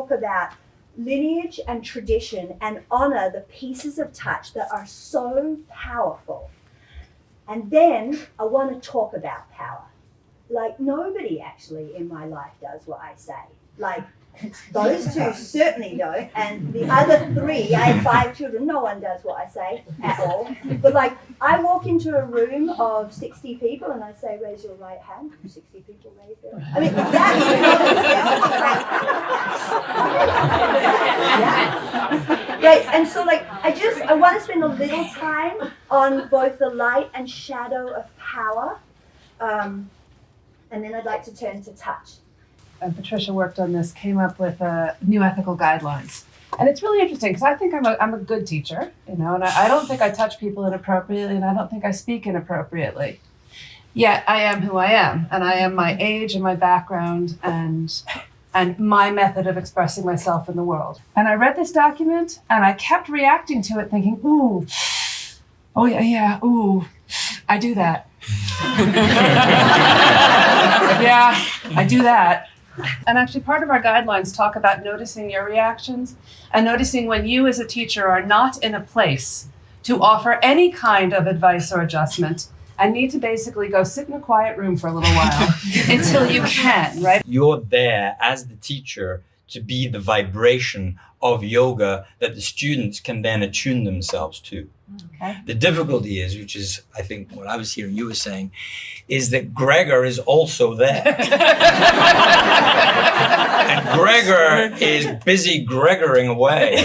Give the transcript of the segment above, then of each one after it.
talk about lineage and tradition and honor the pieces of touch that are so powerful. And then I want to talk about power. Like, nobody actually in my life does what I say. Like, those two certainly don't, and the other three, I have 5 children, no one does what I say at all. But like, I walk into a room of 60 people and I say, raise your right hand. 60 people raise their right hand. I mean, that right, and so like, I want to spend a little time on both the light and shadow of power, and then I'd like to turn to touch. And Patricia worked on this, came up with new ethical guidelines. And it's really interesting because I think I'm a good teacher, and I don't think I touch people inappropriately, and I don't think I speak inappropriately. Yet I am who I am, and I am my age and my background and my method of expressing myself in the world. And I read this document and I kept reacting to it thinking, ooh, oh yeah, ooh, I do that. Yeah, I do that. And actually part of our guidelines talk about noticing your reactions and noticing when you as a teacher are not in a place to offer any kind of advice or adjustment and need to basically go sit in a quiet room for a little while until you can, right? You're there as the teacher to be the vibration of yoga that the students can then attune themselves to. Okay. The difficulty is, which is, I think, what I was hearing you were saying, is that Gregor is also there. And Gregor is busy Gregoring away,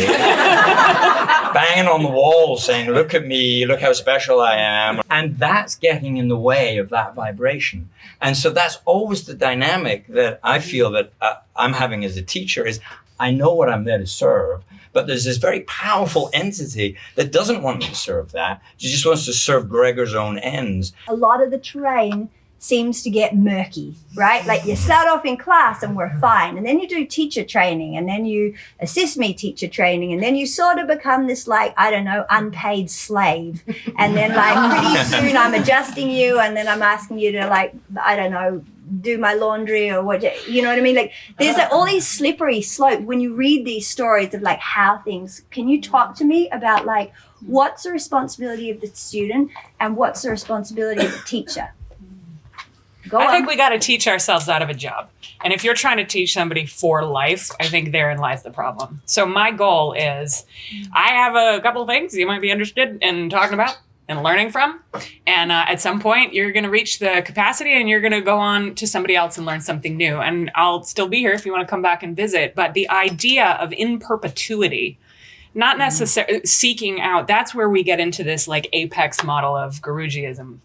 banging on the wall saying, look at me, look how special I am. And that's getting in the way of that vibration. And so that's always the dynamic that I feel that I'm having as a teacher is, I know what I'm there to serve, but there's this very powerful entity that doesn't want me to serve that. She just wants to serve Gregor's own ends. A lot of the terrain seems to get murky, right? Like, you start off in class and we're fine, and then you do teacher training, and then you assist me teacher training, and then you sort of become this, like, I don't know, unpaid slave. And then like pretty soon I'm adjusting you, and then I'm asking you to, like, I don't know, do my laundry or what, you know what I mean? Like, there's all these slippery slopes when you read these stories of like how things, can you talk to me about like, what's the responsibility of the student and what's the responsibility of the teacher? I think we got to teach ourselves out of a job. And if you're trying to teach somebody for life, I think therein lies the problem. So my goal is, I have a couple of things you might be interested in talking about and learning from. And at some point, you're going to reach the capacity and you're going to go on to somebody else and learn something new. And I'll still be here if you want to come back and visit. But the idea of in perpetuity, not necessarily seeking out, that's where we get into this like apex model of Gurujiism.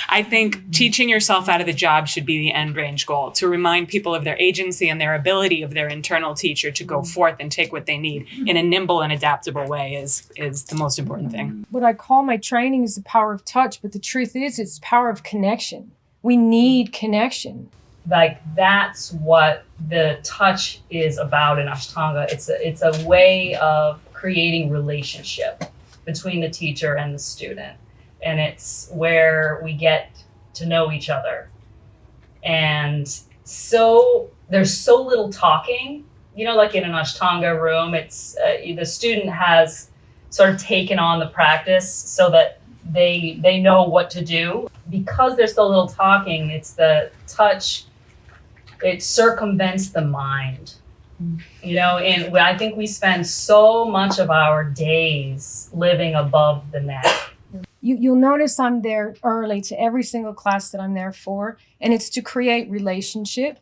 I think teaching yourself out of the job should be the end range goal, to remind people of their agency and their ability of their internal teacher to go forth and take what they need in a nimble and adaptable way is the most important thing. What I call my training is the power of touch, but the truth is it's the power of connection. We need connection. Like, that's what the touch is about in Ashtanga. It's a way of creating relationship between the teacher and the student. And it's where we get to know each other. And so there's so little talking, like in an Ashtanga room, it's the student has sort of taken on the practice so that they know what to do. Because there's so little talking, it's the touch, it circumvents the mind. And I think we spend so much of our days living above the neck. You'll notice I'm there early to every single class that I'm there for, and it's to create relationship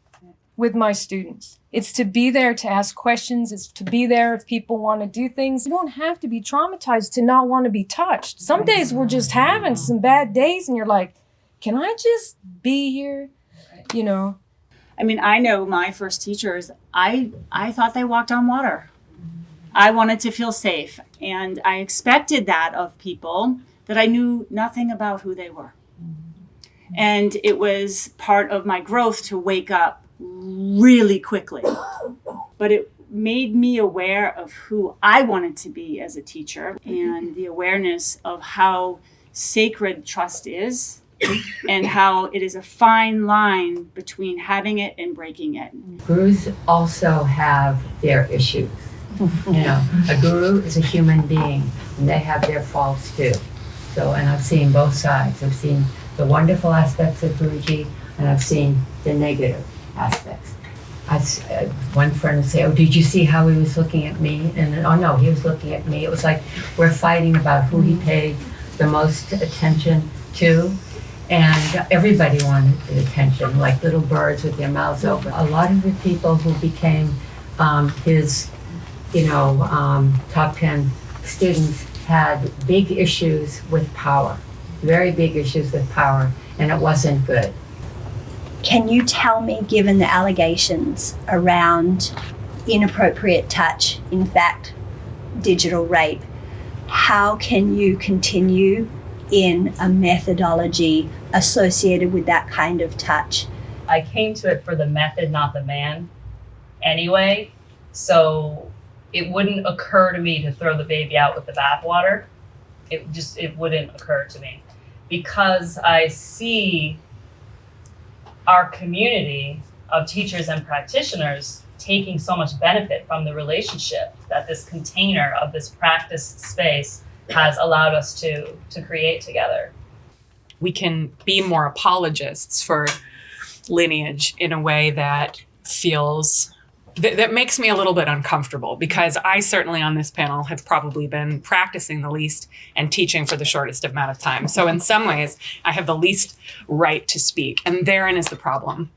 with my students. It's to be there to ask questions. It's to be there if people want to do things. You don't have to be traumatized to not want to be touched. Some days we're just having some bad days and you're like, can I just be here? I mean, I know my first teachers, I thought they walked on water. I wanted to feel safe, and I expected that of people that I knew nothing about who they were. And it was part of my growth to wake up really quickly. But it made me aware of who I wanted to be as a teacher, and the awareness of how sacred trust is and how it is a fine line between having it and breaking it. Gurus also have their issues. You know, a guru is a human being, and they have their faults too. So, and I've seen both sides. I've seen the wonderful aspects of Guruji, and I've seen the negative aspects. One friend would say, "Oh, did you see how he was looking at me?" And then, "Oh no, he was looking at me." It was like we're fighting about who he paid the most attention to, and everybody wanted the attention, like little birds with their mouths open. A lot of the people who became his, top 10 students had big issues with power, very big issues with power, and it wasn't good. Can you tell me, given the allegations around inappropriate touch, in fact, digital rape, how can you continue in a methodology associated with that kind of touch? I came to it for the method, not the man anyway. So it wouldn't occur to me to throw the baby out with the bathwater. It wouldn't occur to me, because I see our community of teachers and practitioners taking so much benefit from the relationship that this container of this practice space has allowed us to create together. We can be more apologists for Lineage in a way that feels that makes me a little bit uncomfortable, because I certainly on this panel have probably been practicing the least and teaching for the shortest amount of time. So in some ways, I have the least right to speak. And therein is the problem.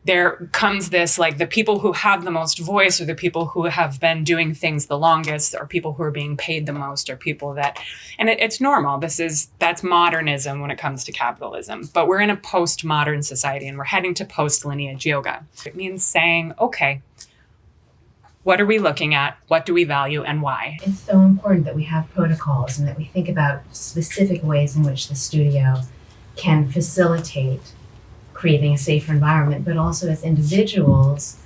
There comes this, like, the people who have the most voice, or the people who have been doing things the longest, or people who are being paid the most, or people that, and it's normal. That's modernism when it comes to capitalism. But we're in a postmodern society, and we're heading to post-lineage yoga. It means saying, okay, what are we looking at? What do we value, and why? It's so important that we have protocols and that we think about specific ways in which the studio can facilitate creating a safer environment, but also as individuals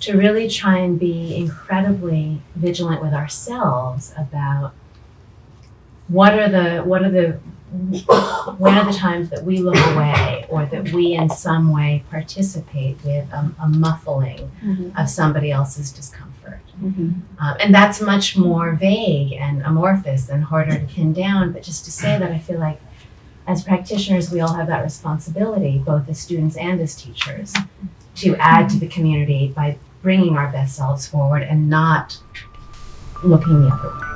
to really try and be incredibly vigilant with ourselves about when are the times that we look away, or that we in some way participate with a muffling of somebody else's discomfort. And that's much more vague and amorphous and harder to pin down, but just to say that I feel like as practitioners, we all have that responsibility, both as students and as teachers, to add to the community by bringing our best selves forward and not looking the other way.